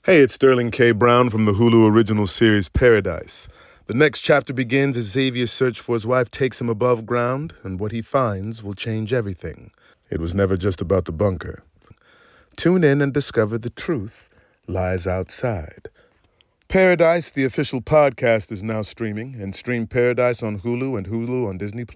Hey, it's Sterling K. Brown from the Hulu original series Paradise. The next chapter begins as Xavier's search for his wife takes him above ground, and what he finds will change everything. It was never just about the bunker. Tune in and discover the truth lies outside. Paradise, the official podcast, is now streaming, and stream Paradise on Hulu and Hulu on Disney+.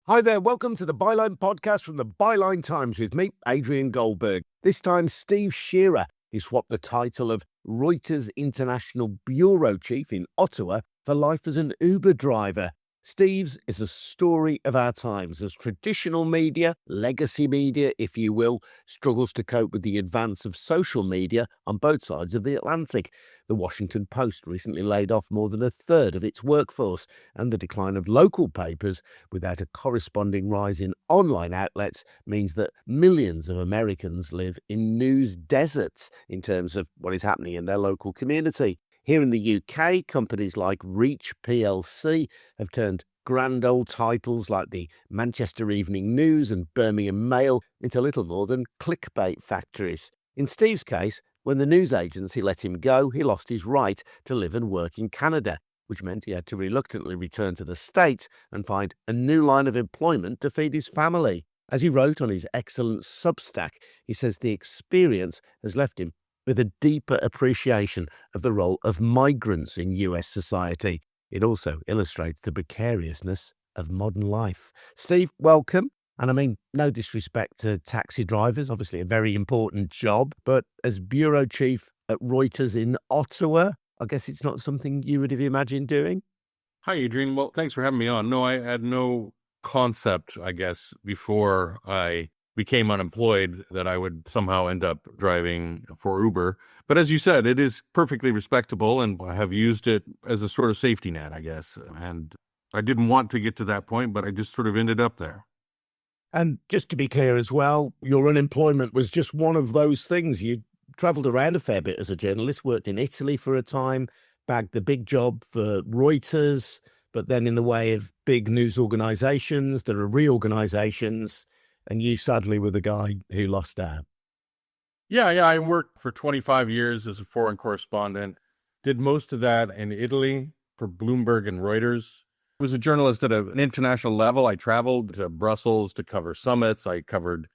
Hi there, welcome to the Byline podcast from the Byline Times with me, Adrian Goldberg. This time, Steve Shearer. He swapped the title of Reuters International Bureau Chief in Ottawa for life as an Uber driver. Steve's is a story of our times as traditional media, legacy media, if you will, struggles to cope with the advance of social media on both sides of the Atlantic. The Washington Post recently laid off more than a third of its workforce, and the decline of local papers without a corresponding rise in online outlets means that millions of Americans live in news deserts in terms of what is happening in their local community. Here in the UK, companies like Reach plc have turned grand old titles like the Manchester Evening News and Birmingham Mail into little more than clickbait factories. In Steve's case, when the news agency let him go, he lost his right to live and work in Canada, which meant he had to reluctantly return to the States and find a new line of employment to feed his family. As he wrote on his excellent Substack, he says the experience has left him with a deeper appreciation of the role of migrants in US society. It also illustrates the precariousness of modern life. Steve, welcome. And I mean, no disrespect to taxi drivers, obviously a very important job, but as bureau chief at Reuters in Ottawa, I guess it's not something you would have imagined doing? Hi, Adrian. Well, thanks for having me on. No, I had no concept, I guess, before I became unemployed that I would somehow end up driving for Uber. But as you said, it is perfectly respectable, and I have used it as a sort of safety net, I guess. And I didn't want to get to that point, but I just sort of ended up there. And just to be clear as well, your unemployment was just one of those things. You travelled around a fair bit as a journalist, worked in Italy for a time, bagged the big job for Reuters, but then in the way of big news organisations, there are reorganisations, and you sadly were the guy who lost out. Yeah, I worked for 25 years as a foreign correspondent, did most of that in Italy for Bloomberg and Reuters. I was a journalist at an international level. I traveled to Brussels to cover summits. I covered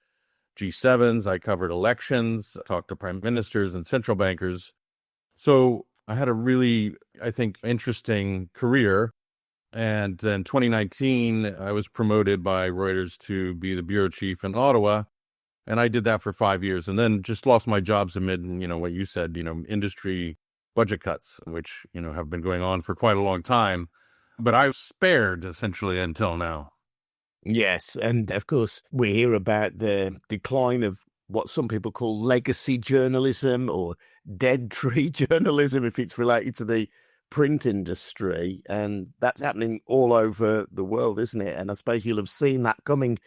G7s. I covered elections, talked to prime ministers and central bankers. So I had a really, I think, interesting career. And in 2019, I was promoted by Reuters to be the bureau chief in Ottawa. And I did that for 5 years and then just lost my jobs amid, what you said, industry budget cuts, which, have been going on for quite a long time. But I was spared essentially until now. Yes, and of course, we hear about the decline of what some people call legacy journalism or dead tree journalism, if it's related to the print industry. And that's happening all over the world, isn't it? And I suppose you'll have seen that coming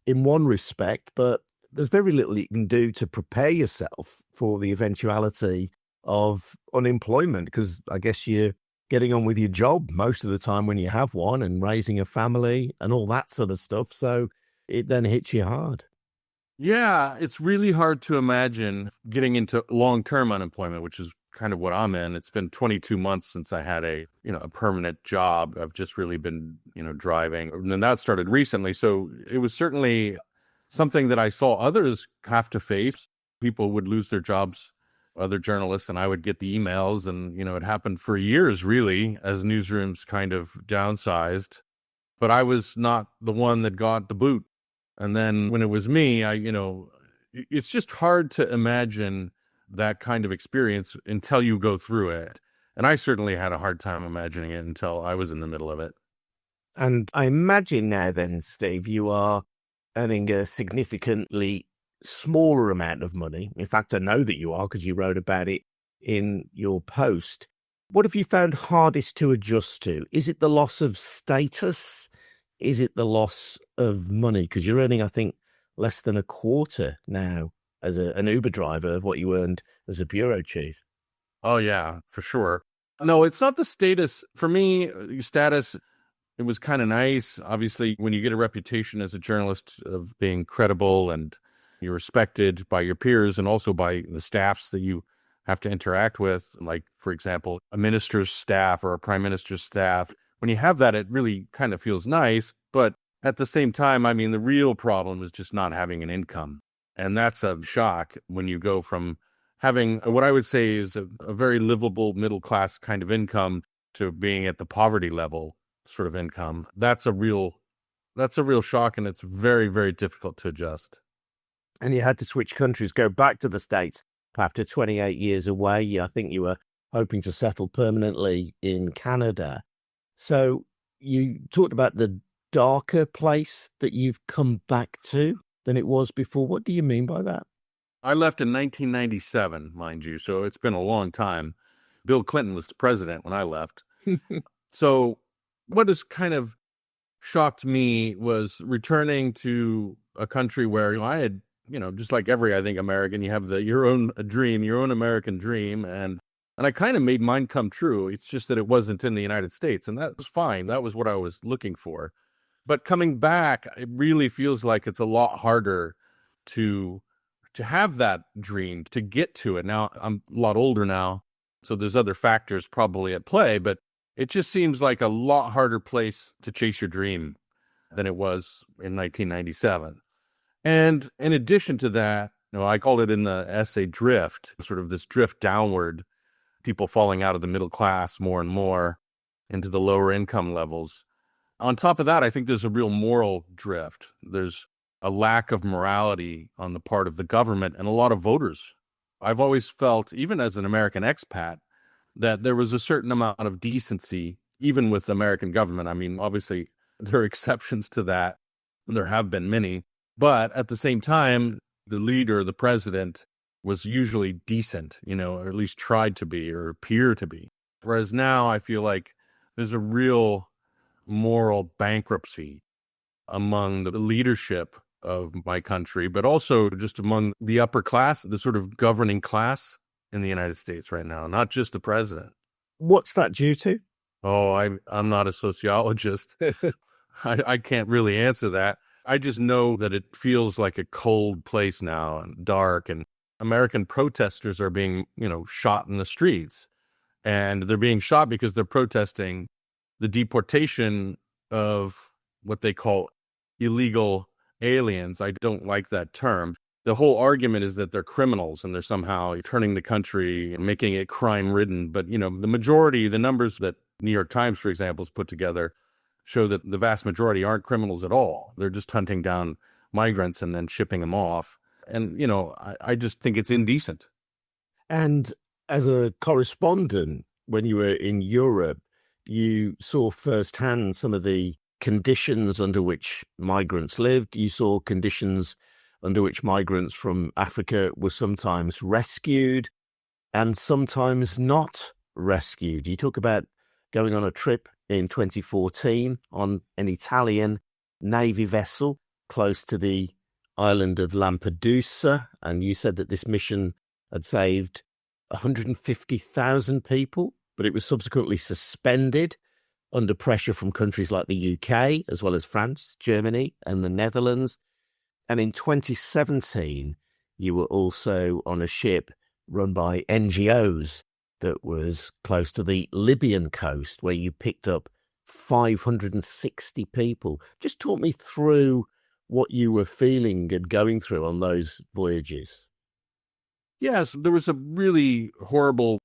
in one respect, but there's very little you can do to prepare yourself for the eventuality of unemployment, because I guess you're getting on with your job most of the time when you have one and raising a family and all that sort of stuff. So it then hits you hard. Yeah, it's really hard to imagine getting into long-term unemployment, which is kind of what I'm in. It's been 22 months since I had a permanent job. I've just really been, driving. And that started recently. So it was certainly something that I saw others have to face. People would lose their jobs, other journalists, and I would get the emails. And, it happened for years, really, as newsrooms kind of downsized. But I was not the one that got the boot. And then when it was me, it's just hard to imagine that kind of experience until you go through it. And I certainly had a hard time imagining it until I was in the middle of it. And I imagine now then, Steve, you are earning a significantly smaller amount of money. In fact, I know that you are because you wrote about it in your post. What have you found hardest to adjust to? Is it the loss of status? Is it the loss of money? Because you're earning, I think, less than a quarter now as an Uber driver of what you earned as a bureau chief. Oh, yeah, for sure. No, it's not the status. For me, status, it was kind of nice. Obviously, when you get a reputation as a journalist of being credible and you're respected by your peers and also by the staffs that you have to interact with, like, for example, a minister's staff or a prime minister's staff. When you have that, it really kind of feels nice. But at the same time, I mean, the real problem is just not having an income. And that's a shock when you go from having what I would say is a very livable middle class kind of income to being at the poverty level sort of income. That's a real shock, and it's very, very difficult to adjust. And you had to switch countries, go back to the States after 28 years away. I think you were hoping to settle permanently in Canada. So you talked about the darker place that you've come back to than it was before. What do you mean by that? I left in 1997, mind you, so it's been a long time. Bill Clinton was president when I left. So what has kind of shocked me was returning to a country where I had, just like every, I think, American, you have your own dream, your own American dream. And I kind of made mine come true. It's just that it wasn't in the United States. And that was fine. That was what I was looking for. But coming back, it really feels like it's a lot harder to have that dream, to get to it. Now, I'm a lot older now, so there's other factors probably at play, but it just seems like a lot harder place to chase your dream than it was in 1997. And in addition to that, I called it in the essay drift, sort of this drift downward, people falling out of the middle class more and more into the lower income levels. On top of that, I think there's a real moral drift. There's a lack of morality on the part of the government and a lot of voters. I've always felt, even as an American expat, that there was a certain amount of decency, even with the American government. I mean, obviously, there are exceptions to that. There have been many. But at the same time, the leader, the president, was usually decent, or at least tried to be or appear to be. Whereas now I feel like there's a real moral bankruptcy among the leadership of my country, but also just among the upper class, the sort of governing class in the United States right now, not just the president. What's that due to? Oh, I'm not a sociologist. I can't really answer that. I just know that it feels like a cold place now and dark, and American protesters are being, shot in the streets. And they're being shot because they're protesting the deportation of what they call illegal aliens. I don't like that term. The whole argument is that they're criminals and they're somehow turning the country and making it crime-ridden. But, the majority, the numbers that New York Times, for example, has put together show that the vast majority aren't criminals at all. They're just hunting down migrants and then shipping them off. And, I just think it's indecent. And as a correspondent, when you were in Europe, you saw firsthand some of the conditions under which migrants lived. You saw conditions under which migrants from Africa were sometimes rescued and sometimes not rescued. You talk about going on a trip in 2014 on an Italian Navy vessel close to the island of Lampedusa, and you said that this mission had saved 150,000 people, but it was subsequently suspended under pressure from countries like the UK, as well as France, Germany, and the Netherlands. And in 2017, you were also on a ship run by NGOs that was close to the Libyan coast, where you picked up 560 people. Just talk me through what you were feeling and going through on those voyages. Yes, there was a really horrible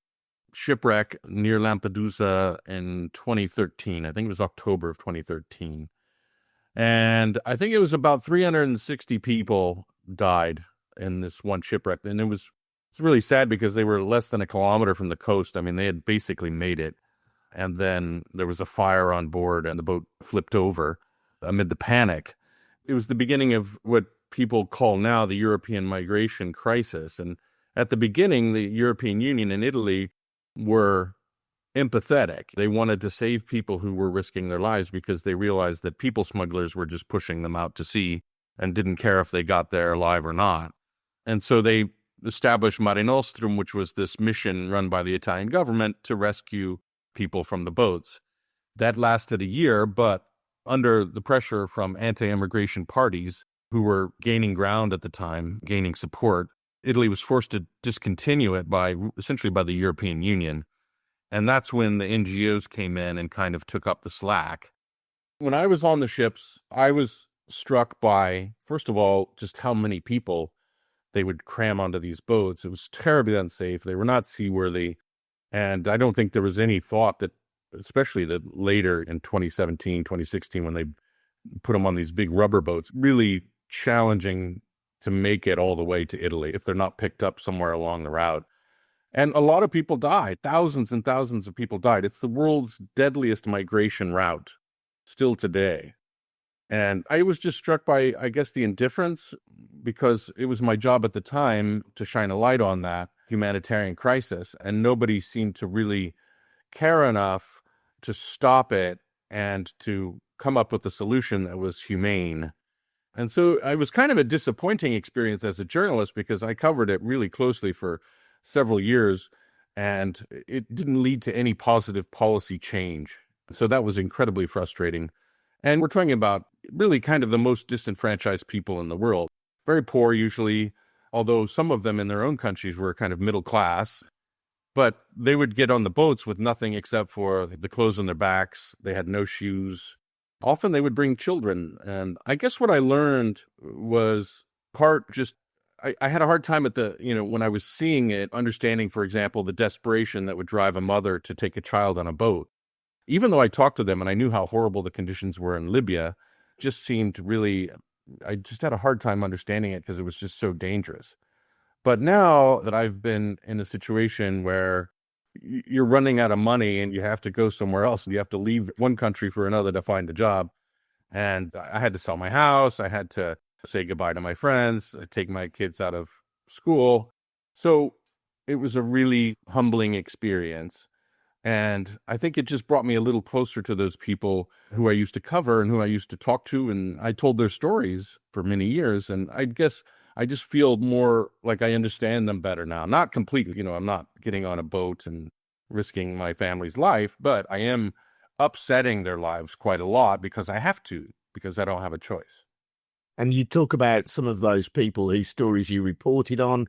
shipwreck near Lampedusa in 2013. I think it was October of 2013. And I think it was about 360 people died in this one shipwreck. And it's really sad because they were less than a kilometer from the coast. I mean, they had basically made it. And then there was a fire on board and the boat flipped over amid the panic. It was the beginning of what people call now the European migration crisis. And at the beginning, the European Union and Italy were empathetic. They wanted to save people who were risking their lives because they realized that people smugglers were just pushing them out to sea and didn't care if they got there alive or not. And so they established Mare Nostrum, which was this mission run by the Italian government to rescue people from the boats. That lasted a year, but under the pressure from anti-immigration parties who were gaining ground at the time, gaining support, Italy was forced to discontinue it essentially by the European Union. And that's when the NGOs came in and kind of took up the slack. When I was on the ships, I was struck by, first of all, just how many people they would cram onto these boats. It was terribly unsafe. They were not seaworthy. And I don't think there was any thought that, especially that later in 2017, 2016, when they put them on these big rubber boats, really challenging to make it all the way to Italy if they're not picked up somewhere along the route. And a lot of people died. Thousands and thousands of people died. It's the world's deadliest migration route still today. And I was just struck by, I guess, the indifference, because it was my job at the time to shine a light on that humanitarian crisis. And nobody seemed to really care enough to stop it and to come up with a solution that was humane. And so it was kind of a disappointing experience as a journalist, because I covered it really closely for several years, and it didn't lead to any positive policy change. So that was incredibly frustrating. And we're talking about really kind of the most disenfranchised people in the world. Very poor usually, although some of them in their own countries were kind of middle class. But they would get on the boats with nothing except for the clothes on their backs. They had no shoes. Often they would bring children. And I guess what I learned was part just, I had a hard time when I was seeing it, understanding, for example, the desperation that would drive a mother to take a child on a boat. Even though I talked to them and I knew how horrible the conditions were in Libya, just seemed really, I just had a hard time understanding it because it was just so dangerous. But now that I've been in a situation where you're running out of money and you have to go somewhere else, and you have to leave one country for another to find a job. And I had to sell my house. I had to say goodbye to my friends, take my kids out of school. So it was a really humbling experience. And I think it just brought me a little closer to those people who I used to cover and who I used to talk to. And I told their stories for many years. And I guess I just feel more like I understand them better now. Not completely, I'm not getting on a boat and risking my family's life, but I am upsetting their lives quite a lot because I have to, because I don't have a choice. And you talk about some of those people whose stories you reported on.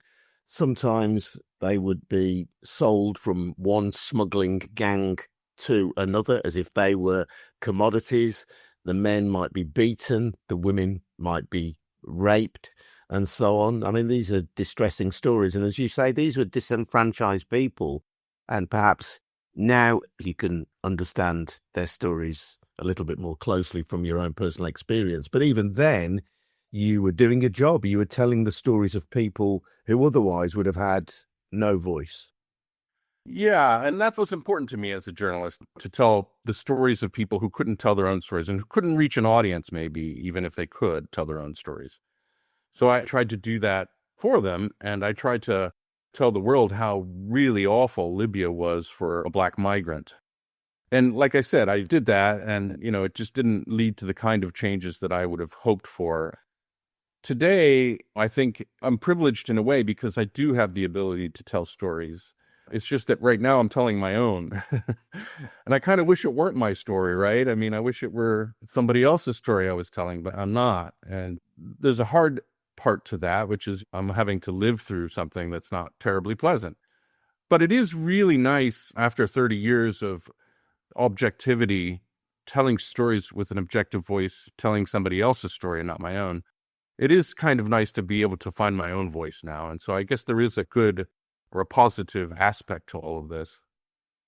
Sometimes they would be sold from one smuggling gang to another as if they were commodities. The men might be beaten, the women might be raped, and so on. I mean, these are distressing stories. And as you say, these were disenfranchised people. And perhaps now you can understand their stories a little bit more closely from your own personal experience. But even then, you were doing a job. You were telling the stories of people who otherwise would have had no voice. Yeah, and that was important to me as a journalist, to tell the stories of people who couldn't tell their own stories and who couldn't reach an audience, maybe, even if they could tell their own stories. So I tried to do that for them, and I tried to tell the world how really awful Libya was for a Black migrant. And like I said, I did that, and, it just didn't lead to the kind of changes that I would have hoped for. Today, I think I'm privileged in a way because I do have the ability to tell stories. It's just that right now I'm telling my own. And I kind of wish it weren't my story, right? I mean, I wish it were somebody else's story I was telling, but I'm not. And there's a hard part to that, which is I'm having to live through something that's not terribly pleasant. But it is really nice after 30 years of objectivity, telling stories with an objective voice, telling somebody else's story and not my own. It is kind of nice to be able to find my own voice now. And so I guess there is a good or a positive aspect to all of this.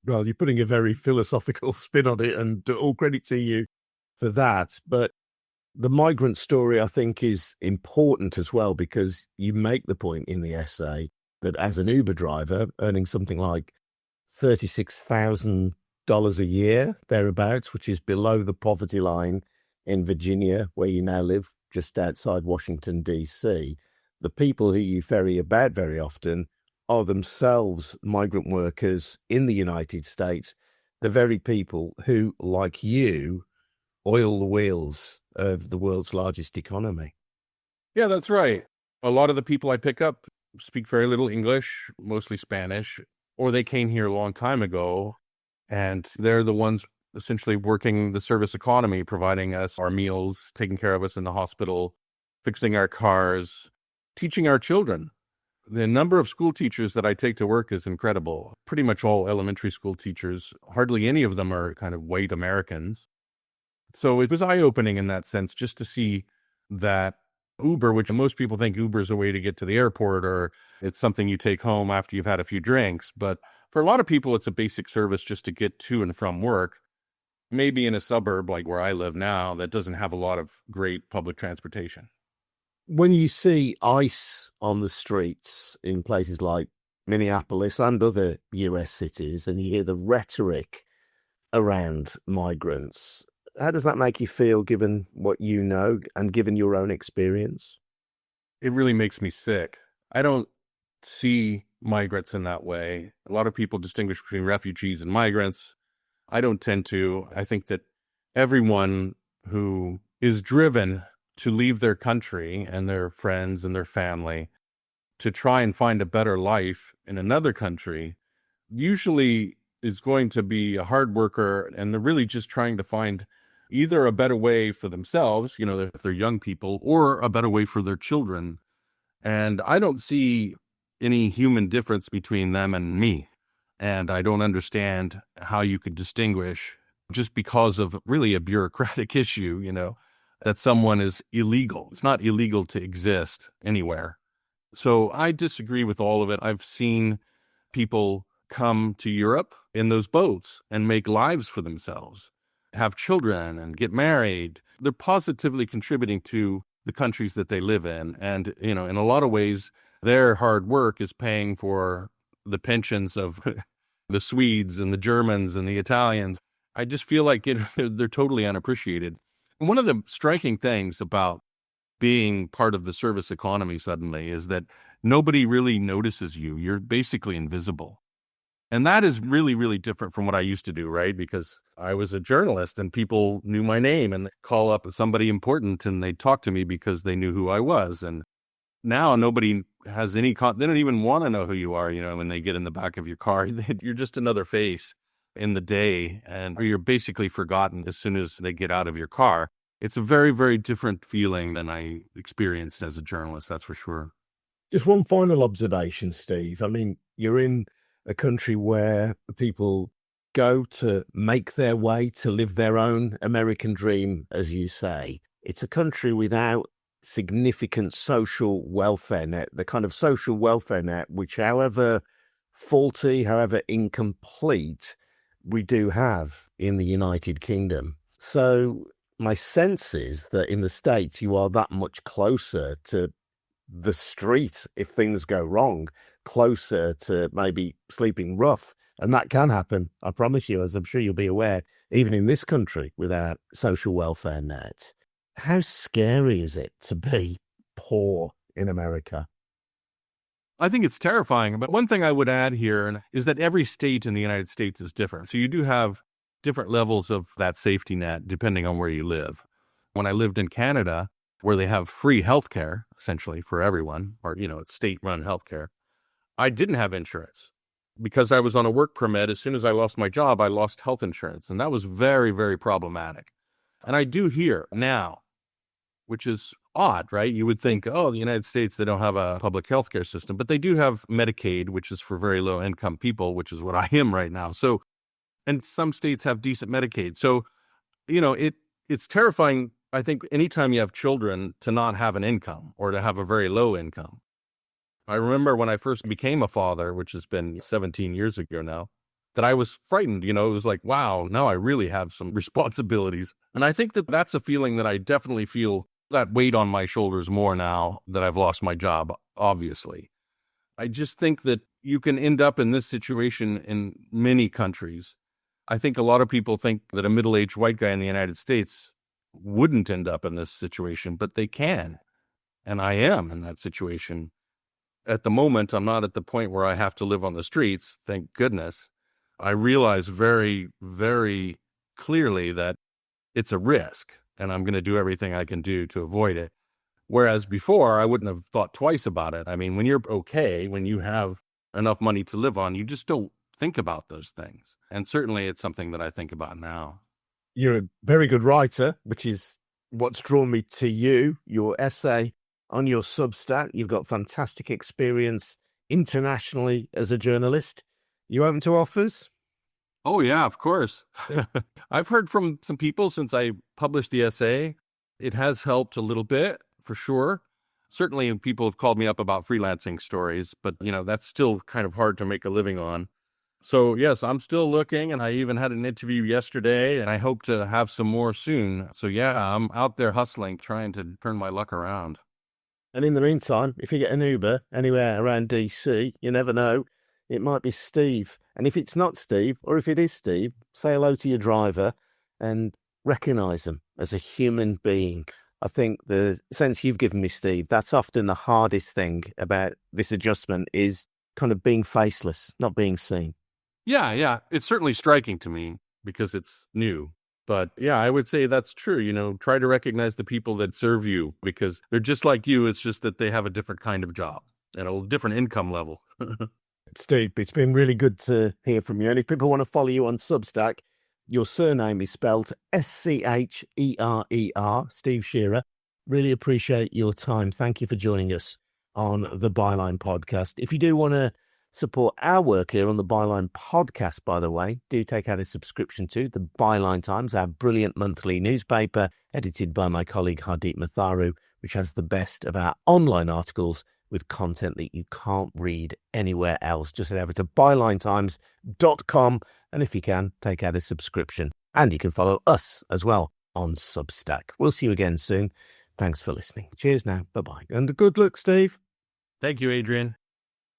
Well, you're putting a very philosophical spin on it, and all credit to you for that. But the migrant story, I think, is important as well, because you make the point in the essay that as an Uber driver, earning something like $36,000 a year, thereabouts, which is below the poverty line in Virginia, where you now live, just outside Washington, D.C., the people who you ferry about very often are themselves migrant workers in the United States, the very people who, like you, oil the wheels of the world's largest economy. Yeah, that's right. A lot of the people I pick up speak very little English, mostly Spanish, or they came here a long time ago, and they're the ones essentially working the service economy, providing us our meals, taking care of us in the hospital, fixing our cars, teaching our children, The number of school teachers that I take to work is incredible. Pretty much all elementary school teachers, hardly any of them are kind of white Americans. So it was eye-opening in that sense just to see that Uber, which most people think Uber is a way to get to the airport or it's something you take home after you've had a few drinks. But for a lot of people, it's a basic service just to get to and from work. Maybe in a suburb like where I live now that doesn't have a lot of great public transportation. When you see ICE on the streets in places like Minneapolis and other US cities, and you hear the rhetoric around migrants, how does that make you feel given what you know and given your own experience? It really makes me sick. I don't see migrants in that way. A lot of people distinguish between refugees and migrants. I don't tend to. I think that everyone who is driven to leave their country and their friends and their family to try and find a better life in another country usually is going to be a hard worker, and they're really just trying to find either a better way for themselves, if they're young people, or a better way for their children. And I don't see any human difference between them and me. And I don't understand how you could distinguish just because of really a bureaucratic issue, that someone is illegal. It's not illegal to exist anywhere. So I disagree with all of it. I've seen people come to Europe in those boats and make lives for themselves, have children and get married. They're positively contributing to the countries that they live in. And, in a lot of ways, their hard work is paying for the pensions of the Swedes and the Germans and the Italians. I just feel like they're totally unappreciated. And one of the striking things about being part of the service economy suddenly is that nobody really notices you. You're basically invisible. And that is really, really different from what I used to do, right? Because I was a journalist and people knew my name and they'd call up somebody important and they'd talk to me because they knew who I was. And now nobody has they don't even want to know who you are, when they get in the back of your car. You're just another face in the day, or you're basically forgotten as soon as they get out of your car. It's a very, very different feeling than I experienced as a journalist, that's for sure. Just one final observation, Steve. I mean, you're in a country where people go to make their way, to live their own American dream, as you say. It's a country without significant social welfare net, the kind of social welfare net which, however faulty, however incomplete, we do have in the United Kingdom. So my sense is that in the States, you are that much closer to the street if things go wrong, closer to maybe sleeping rough. And that can happen, I promise you, as I'm sure you'll be aware, even in this country without social welfare net. How scary is it to be poor in America? I think it's terrifying. But one thing I would add here is that every state in the United States is different. So you do have different levels of that safety net depending on where you live. When I lived in Canada, where they have free healthcare, essentially for everyone, or, it's state-run healthcare, I didn't have insurance because I was on a work permit. As soon as I lost my job, I lost health insurance. And that was very, very problematic. And I do here now, which is odd, right? You would think, the United States, they don't have a public healthcare system, but they do have Medicaid, which is for very low income people, which is what I am right now. So, and some states have decent Medicaid. So, it's terrifying, I think, anytime you have children to not have an income or to have a very low income. I remember when I first became a father, which has been 17 years ago now, that I was frightened. It was like, wow, now I really have some responsibilities. And I think that that's a feeling that I definitely feel that weight on my shoulders more now that I've lost my job, obviously. I just think that you can end up in this situation in many countries. I think a lot of people think that a middle-aged white guy in the United States wouldn't end up in this situation, but they can. And I am in that situation. At the moment, I'm not at the point where I have to live on the streets, thank goodness. I realize very, very clearly that it's a risk, and I'm going to do everything I can do to avoid it. Whereas before, I wouldn't have thought twice about it. I mean, when you're okay, when you have enough money to live on, you just don't think about those things. And certainly it's something that I think about now. You're a very good writer, which is what's drawn me to you. Your essay on your Substack. You've got fantastic experience internationally as a journalist. You open to offers? Oh, yeah, of course. I've heard from some people since I published the essay. It has helped a little bit, for sure. Certainly people have called me up about freelancing stories, but, that's still kind of hard to make a living on. So, yes, I'm still looking, and I even had an interview yesterday, and I hope to have some more soon. So, yeah, I'm out there hustling, trying to turn my luck around. And in the meantime, if you get an Uber anywhere around DC, you never know, it might be Steve. And if it's not Steve, or if it is Steve, say hello to your driver and recognise them as a human being. I think the sense you've given me, Steve, that's often the hardest thing about this adjustment is kind of being faceless, not being seen. Yeah. It's certainly striking to me because it's new. But yeah, I would say that's true. Try to recognize the people that serve you because they're just like you. It's just that they have a different kind of job and a different income level. Steve, it's been really good to hear from you. And if people want to follow you on Substack, your surname is spelled Scherer, Steve Shearer. Really appreciate your time. Thank you for joining us on the Byline podcast. If you do want to support our work here on the Byline podcast, by the way, do take out a subscription to the Byline Times, our brilliant monthly newspaper, edited by my colleague Hardeep Matharu, which has the best of our online articles with content that you can't read anywhere else. Just head over to bylinetimes.com, and if you can, take out a subscription. And you can follow us as well on Substack. We'll see you again soon. Thanks for listening. Cheers now. Bye-bye. And good luck, Steve. Thank you, Adrian.